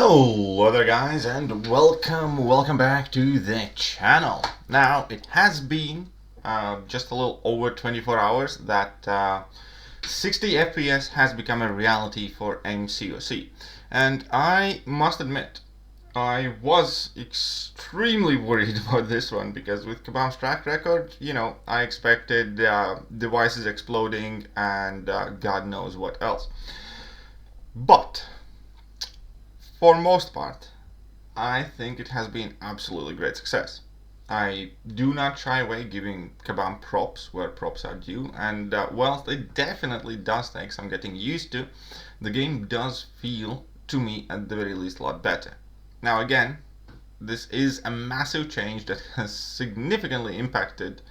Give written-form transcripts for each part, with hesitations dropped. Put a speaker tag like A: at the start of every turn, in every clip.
A: Hello there guys, and welcome back to the channel. Now it has been just a little over 24 hours that 60 FPS has become a reality for MCOC, and I must admit I was extremely worried about this one because with Kabam's track record, I expected devices exploding and God knows what else. But for most part, I think it has been absolutely great success. I do not shy away giving Kabam props where props are due, and whilst it definitely does take some getting used to, the game does feel, to me at the very least, a lot better. Now again, this is a massive change that has significantly impacted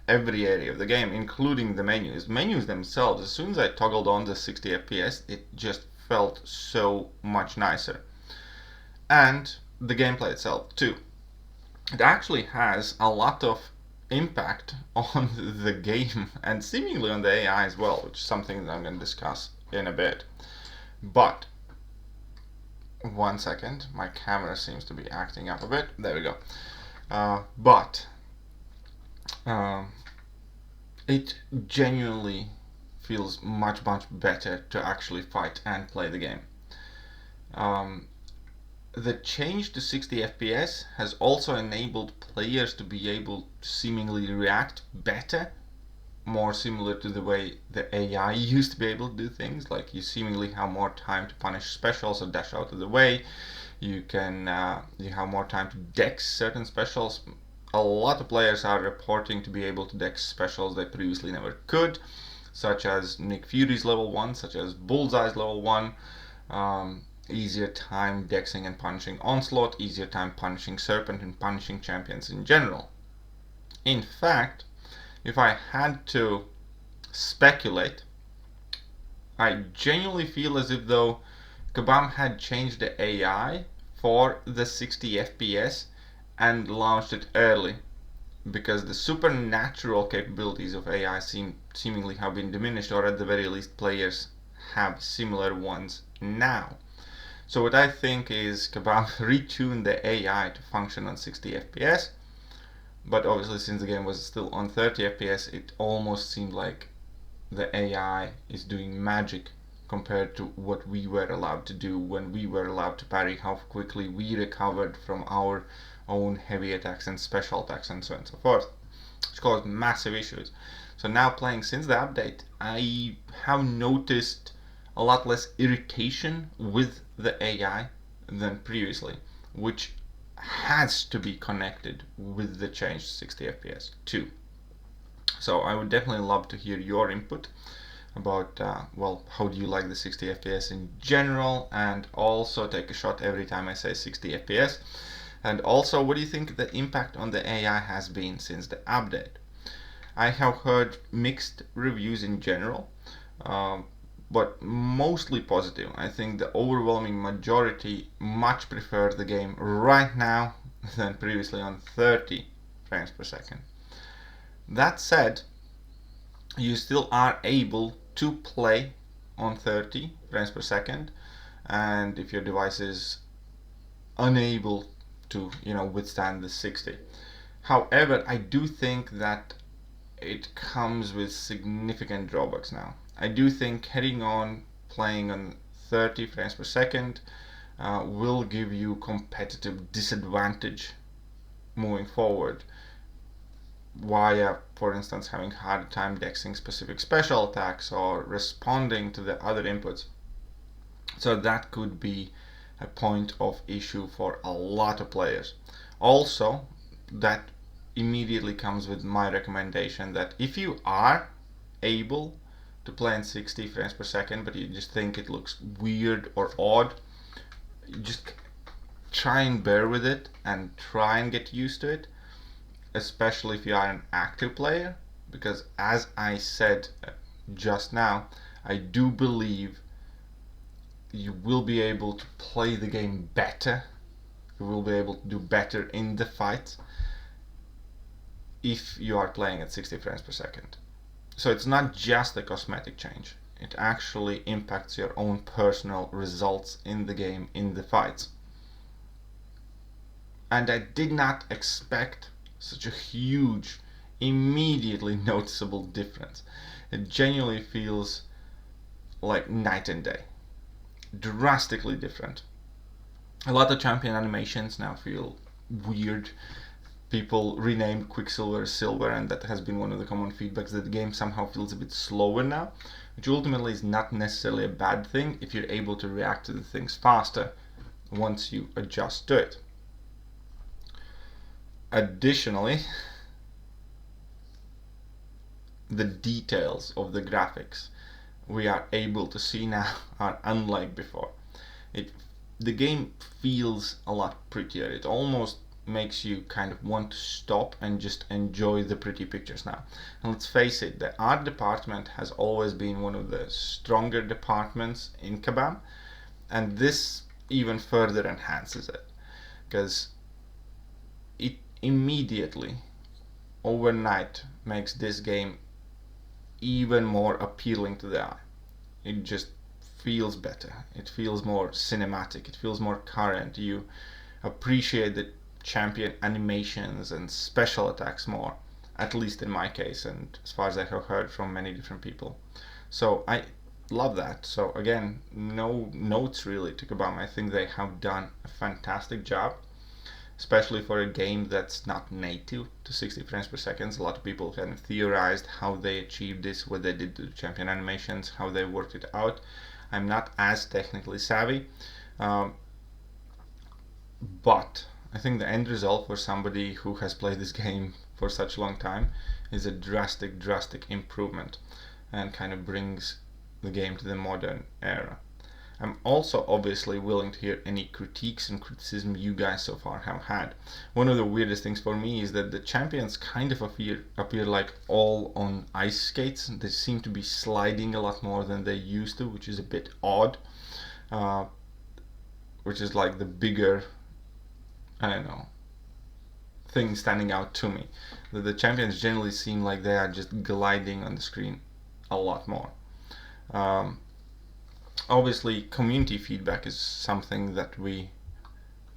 A: every area of the game, including the menus. Menus themselves, as soon as I toggled on the 60 FPS, it just felt so much nicer. And the gameplay itself too. It actually has a lot of impact on the game and seemingly on the AI as well, which is something that I'm going to discuss in a bit. But one second, my camera seems to be acting up a bit. There we go. It genuinely feels much better to actually fight and play the game. The change to 60 FPS has also enabled players to be able to seemingly react better, more similar to the way the AI used to be able to do things. Like you seemingly have more time to punish specials or dash out of the way. You have more time to dex certain specials. A lot of players are reporting to be able to dex specials they previously never could, such as Nick Fury's level 1, such as Bullseye's level 1. Easier time dexing and punishing Onslaught, easier time punishing Serpent and punishing champions in general. In fact, if I had to speculate, I genuinely feel as if though Kabam had changed the AI for the 60 FPS and launched it early, because the supernatural capabilities of AI seemingly have been diminished, or at the very least players have similar ones now. So what I think is Kabam retuned the AI to function on 60 FPS, but obviously since the game was still on 30 FPS, it almost seemed like the AI is doing magic compared to what we were allowed to do when we were allowed to parry, how quickly we recovered from our own heavy attacks and special attacks and so on and so forth, which caused massive issues. So now playing since the update, I have noticed a lot less irritation with the AI than previously, which has to be connected with the change to 60 FPS too. So I would definitely love to hear your input about how do you like the 60 FPS in general, and also take a shot every time I say 60 FPS. And also, what do you think the impact on the AI has been since the update? I have heard mixed reviews in general, but mostly positive. I think the overwhelming majority much prefer the game right now than previously on 30 frames per second. That said, you still are able to play on 30 frames per second, and if your device is unable to withstand the 60. However, I do think that it comes with significant drawbacks now. I do think heading on playing on 30 frames per second will give you competitive disadvantage moving forward via, for instance, having harder time dexing specific special attacks or responding to the other inputs. So that could be a point of issue for a lot of players. Also, that immediately comes with my recommendation that if you are able to play in 60 frames per second but you just think it looks weird or odd, just try and bear with it and try and get used to it, especially if you are an active player, because as I said just now, I do believe you will be able to play the game better, you will be able to do better in the fight if you are playing at 60 frames per second. So it's not just a cosmetic change, it actually impacts your own personal results in the game, in the fights. And I did not expect such a huge, immediately noticeable difference. It genuinely feels like night and day. Drastically different. A lot of champion animations now feel weird. People renamed Quicksilver Silver, and that has been one of the common feedbacks, that the game somehow feels a bit slower now, which ultimately is not necessarily a bad thing if you're able to react to the things faster once you adjust to it. Additionally, the details of the graphics we are able to see now are unlike before. The game feels a lot prettier. It almost makes you kind of want to stop and just enjoy the pretty pictures now. And let's face it, the art department has always been one of the stronger departments in Kabam, and this even further enhances it, because it immediately, overnight, makes this game even more appealing to the eye. It just feels better. It feels more cinematic. It feels more current. You appreciate the champion animations and special attacks more, at least in my case, and as far as I have heard from many different people. So I love that. So again, no notes really to Kabam. I think they have done a fantastic job, especially for a game that's not native to 60 frames per second. A lot of people kind of theorized how they achieved this, what they did to the champion animations, how they worked it out. I'm not as technically savvy, but I think the end result for somebody who has played this game for such a long time is a drastic improvement, and kind of brings the game to the modern era. I'm also obviously willing to hear any critiques and criticism you guys so far have had. One of the weirdest things for me is that the champions kind of appear like all on ice skates. They seem to be sliding a lot more than they used to, which is a bit odd. Which is like the bigger, I don't know, thing standing out to me. The champions generally seem like they are just gliding on the screen a lot more. Obviously, community feedback is something that we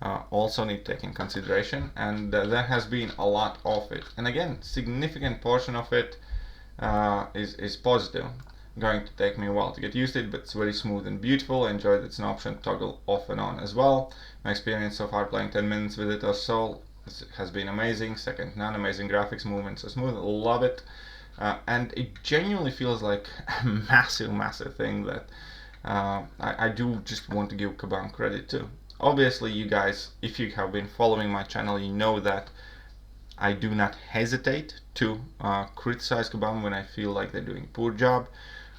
A: also need to take in consideration, and there has been a lot of it. And again, significant portion of it is positive. Going to take me a while to get used to it, but it's very smooth and beautiful. I enjoy that it's an option to toggle off and on as well. My experience so far playing 10 minutes with it or so has been amazing. Second to none. Amazing graphics, movements are smooth. Love it. And it genuinely feels like a massive thing that I do just want to give Kabam credit to. Obviously, you guys, if you have been following my channel, you know that I do not hesitate to criticize Kabam when I feel like they're doing a poor job.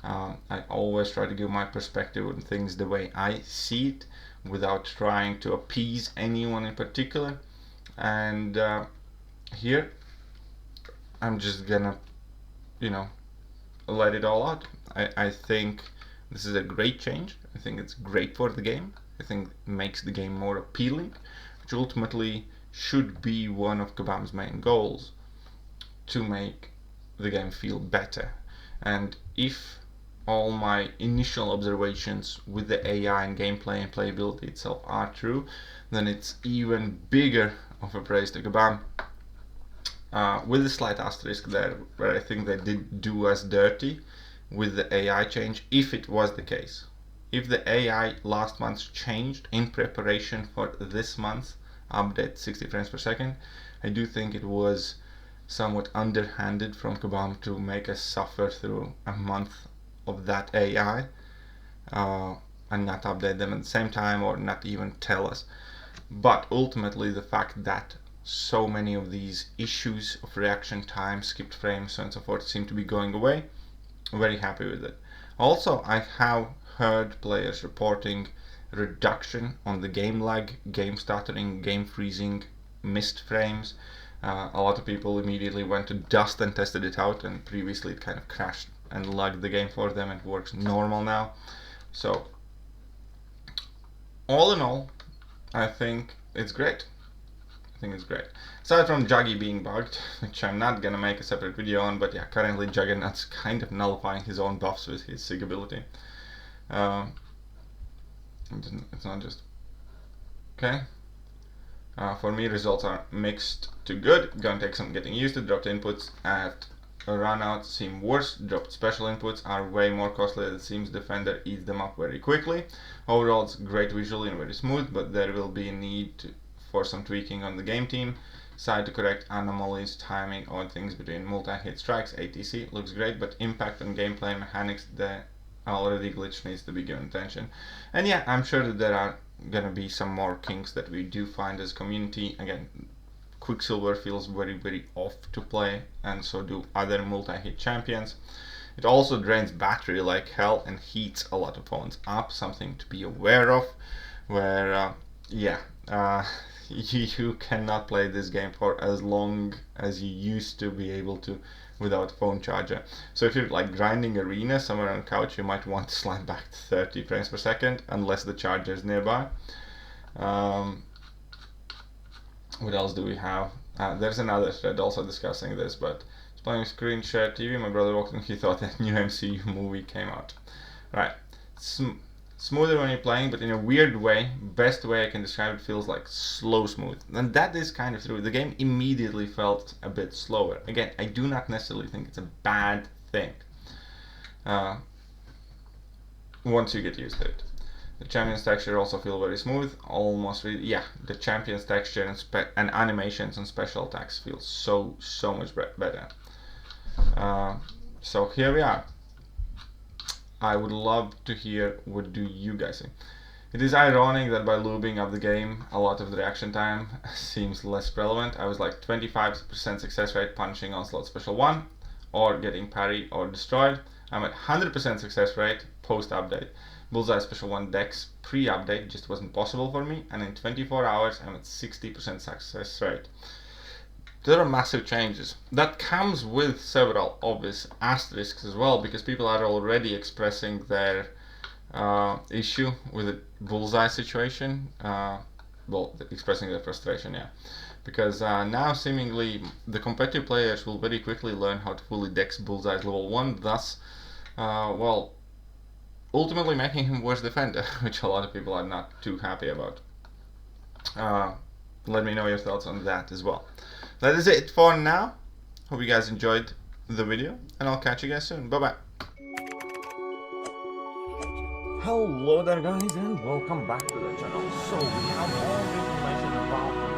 A: I always try to give my perspective on things the way I see it, without trying to appease anyone in particular. And here, I'm just gonna, let it all out. I think this is a great change. I think it's great for the game. I think it makes the game more appealing, which ultimately should be one of Kabam's main goals, to make the game feel better. And if all my initial observations with the AI and gameplay and playability itself are true, then it's even bigger of a praise to Kabam. With a slight asterisk there, where I think they did do us dirty with the AI change, if it was the case. If the AI last month changed in preparation for this month's update 60 frames per second, I do think it was somewhat underhanded from Kabam to make us suffer through a month of that AI and not update them at the same time, or not even tell us. But ultimately, the fact that so many of these issues of reaction time, skipped frames, so on and so forth seem to be going away, I'm very happy with it. Also, I have heard players reporting reduction on the game lag, game stuttering, game freezing, missed frames. A lot of people immediately went to Dust and tested it out, and previously it kind of crashed and lagged the game for them. It works normal now. So all in all, I think it's great. Aside from Juggy being bugged, which I'm not gonna make a separate video on, but yeah, currently Juggernaut's kind of nullifying his own buffs with his SIG ability. It's not just... Okay. For me, results are mixed to good. Gonna take some getting used to. Dropped inputs at run out seem worse. Dropped special inputs are way more costly. It seems defender eats them up very quickly. Overall, it's great visually and very smooth, but there will be a need for some tweaking on the game team side to correct anomalies, timing, odd things between multi-hit strikes, ATC. Looks great, but impact on gameplay mechanics, the already glitch needs to be given attention. And yeah, I'm sure that there are gonna be some more kinks that we do find as a community. Again, Quicksilver feels very off to play, and so do other multi-hit champions. It also drains battery like hell and heats a lot of opponents up, something to be aware of, where you cannot play this game for as long as you used to be able to without phone charger. So if you're like grinding arena somewhere on couch, you might want to slide back to 30 frames per second unless the charger is nearby. What else do we have? There's another thread also discussing this, but it's playing screen share TV. My brother walked in, he thought a new MCU movie came out. Right. Smoother when you're playing, but in a weird way, best way I can describe it, feels like slow smooth. And that is kind of true. The game immediately felt a bit slower. Again, I do not necessarily think it's a bad thing once you get used to it. The champion's texture also feel very smooth, almost really, yeah, the champion's texture and animations and special attacks feel so much better. So here we are. I would love to hear what do you guys think. It is ironic that by lubing up the game, a lot of the reaction time seems less relevant. I was like 25% success rate punching on slot special 1 or getting parried or destroyed. I'm at 100% success rate post update. Bullseye special 1 dex pre-update just wasn't possible for me, and in 24 hours I'm at 60% success rate. There are massive changes. That comes with several obvious asterisks as well, because people are already expressing their issue with the bullseye situation. Expressing their frustration, yeah. Because now seemingly the competitive players will very quickly learn how to fully dex bullseye's level 1, thus, ultimately making him worse defender, which a lot of people are not too happy about. Let me know your thoughts on that as well. That is it for now. Hope you guys enjoyed the video, and I'll catch you guys soon. Bye bye.
B: Hello there guys, and welcome back to the channel. So we have all the information about